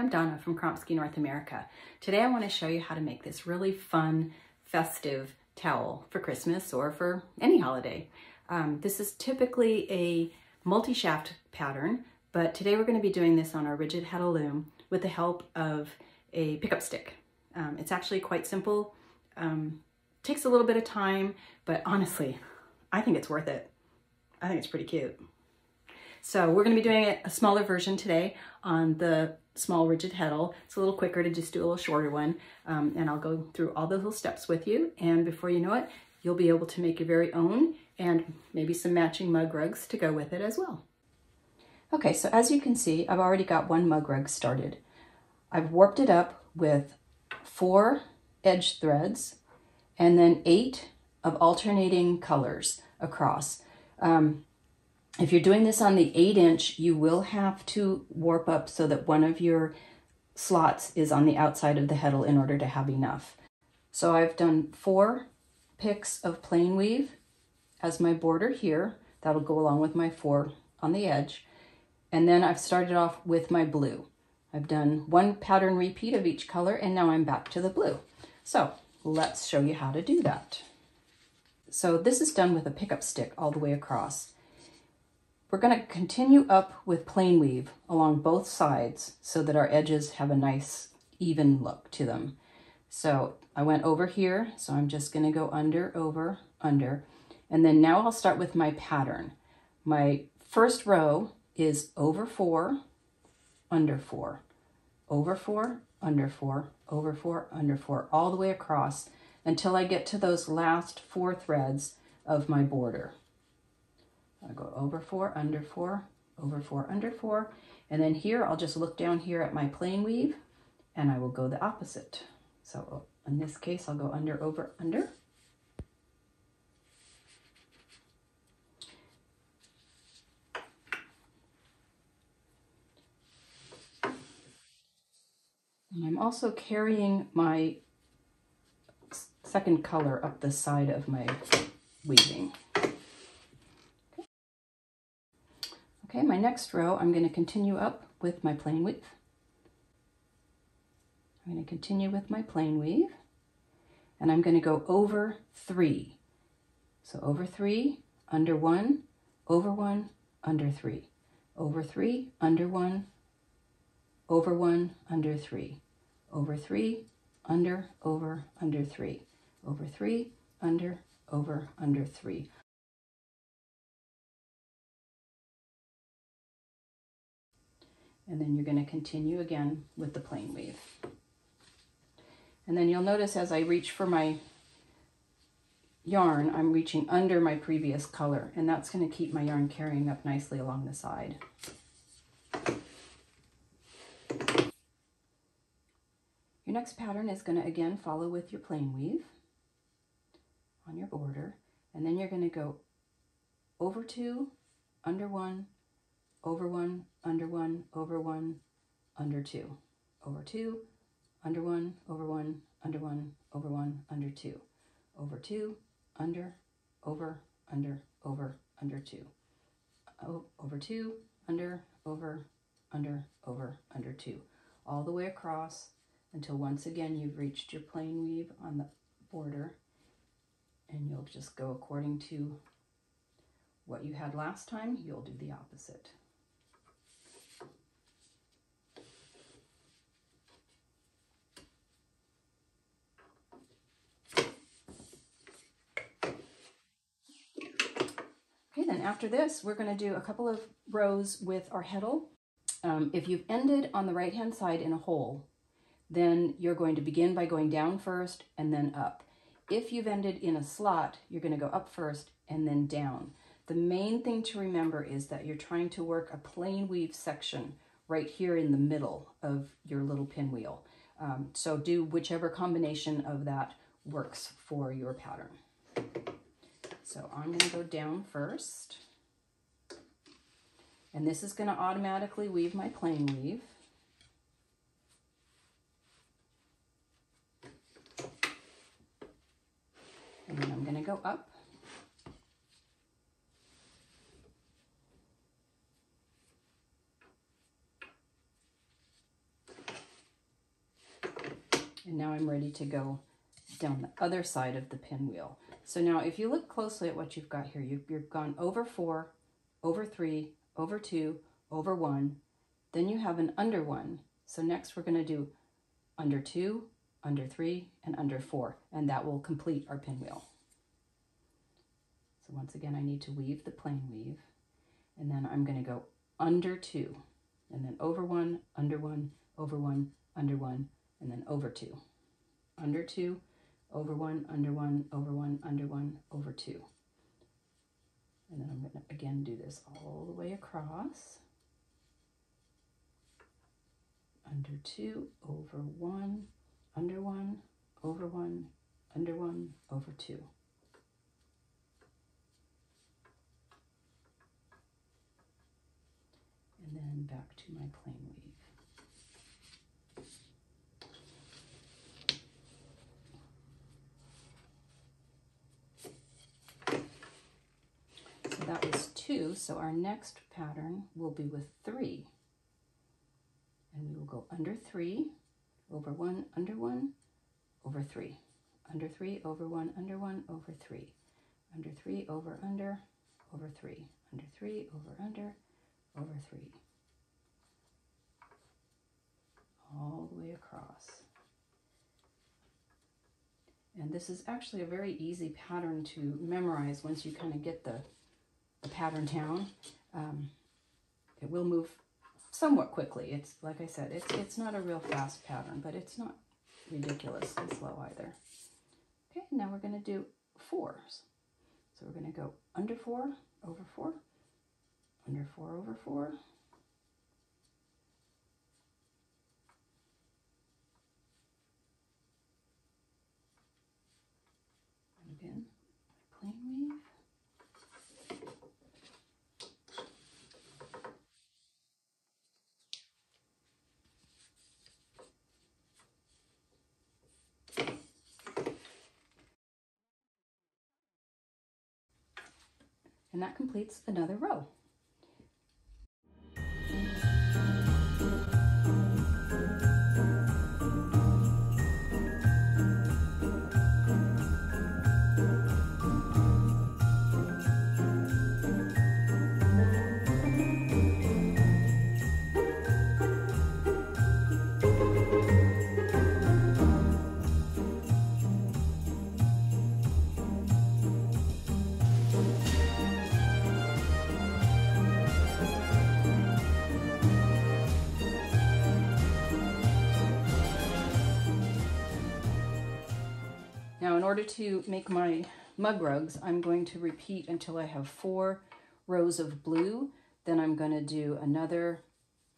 I'm Donna from Kromsky North America. Today I want to show you how to make this really fun, festive towel for Christmas or for any holiday. This is typically a multi-shaft pattern, but today we're going to be doing this on our rigid Heddle loom with the help of a pickup stick. It's actually quite simple, takes a little bit of time, but honestly, I think it's worth it. I think it's pretty cute. So we're going to be doing a smaller version today on the small rigid Heddle. It's a little quicker to just do a little shorter one, and I'll go through all the little steps with you, and before you know it, you'll be able to make your very own and maybe some matching mug rugs to go with it as well. Okay, so as you can see, I've already got one mug rug started. I've warped it up with 4 edge threads and then 8 of alternating colors across. If you're doing this on the 8-inch, you will have to warp up so that one of your slots is on the outside of the Heddle in order to have enough. So I've done 4 picks of plain weave as my border here. That'll go along with my 4 on the edge. And then I've started off with my blue. I've done 1 pattern repeat of each color, and now I'm back to the blue. So let's show you how to do that. So this is done with a pickup stick all the way across. We're going to continue up with plain weave along both sides so that our edges have a nice even look to them. So I went over here, so I'm just going to go under, over, under, and then now I'll start with my pattern. My first row is over 4, under 4, over 4, under 4, over 4, under 4, all the way across until I get to those last 4 threads of my border. I'll go over 4, under 4, over 4, under 4, and then here I'll just look down here at my plain weave and I will go the opposite. So in this case, I'll go under, over, under. And I'm also carrying my second color up the side of my weaving. Okay, my next row, I'm going to continue up with my plain weave. I'm going to continue with my plain weave, and I'm going to go over 3. So over 3, under 1, over 1, under 3, over 3, under 1, over 1, under 3, over 3, under, over, under 3, over 3, under, over, under 3. And then you're going to continue again with the plain weave. And then you'll notice as I reach for my yarn, I'm reaching under my previous color, and that's going to keep my yarn carrying up nicely along the side. Your next pattern is going to again follow with your plain weave on your border, and then you're going to go over 2, under 1, over 1, under 1, over 1, under 2, over 2, under 1, over 1, under 1, over 1, under 2, over 2, under, over, under, over, under 2, over 2, under, over, under, over, under 2, all the way across until once again you've reached your plain weave on the border, and you'll just go according to what you had last time. You'll do the opposite. Okay, then after this, we're going to do a couple of rows with our Heddle. If you've ended on the right-hand side in a hole, then you're going to begin by going down first and then up. If you've ended in a slot, you're going to go up first and then down. The main thing to remember is that you're trying to work a plain weave section right here in the middle of your little pinwheel. So do whichever combination of that works for your pattern. So I'm going to go down first, and this is going to automatically weave my plain weave. And then I'm going to go up. And now I'm ready to go down the other side of the pinwheel. So now if you look closely at what you've got here, you've gone over 4, over 3, over 2, over 1, then you have an under 1. So next we're going to do under 2, under 3, and under 4, and that will complete our pinwheel. So once again, I need to weave the plain weave, and then I'm going to go under 2, and then over 1, under 1, over 1, under 1, and then over 2. Under 2, over 1, under 1, over 1, under 1, over 2. And then I'm going to again do this all the way across. Under 2, over 1, under 1, over 1, under 1, over 2. And then back to my plain weave. So that was 2, so our next pattern will be with 3. And we will go under 3, over 1, under 1, over 3. Under 3, over 1, under 1, over 3. Under 3, over, under, over 3. Under 3, over, under, over 3. All the way across. And this is actually a very easy pattern to memorize once you kind of get the pattern down. It will move somewhat quickly. It's like I said, it's not a real fast pattern, but it's not ridiculously slow either. Okay, now we're going to do 4s. So we're going to go under 4, over 4, under 4, over 4. And again, plain weave. And that completes another row. Now, in order to make my mug rugs, I'm going to repeat until I have 4 rows of blue. Then I'm going to do another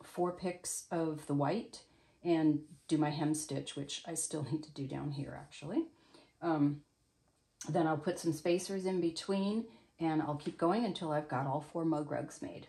4 picks of the white and do my hem stitch, which I still need to do down here actually. Then I'll put some spacers in between and I'll keep going until I've got all 4 mug rugs made.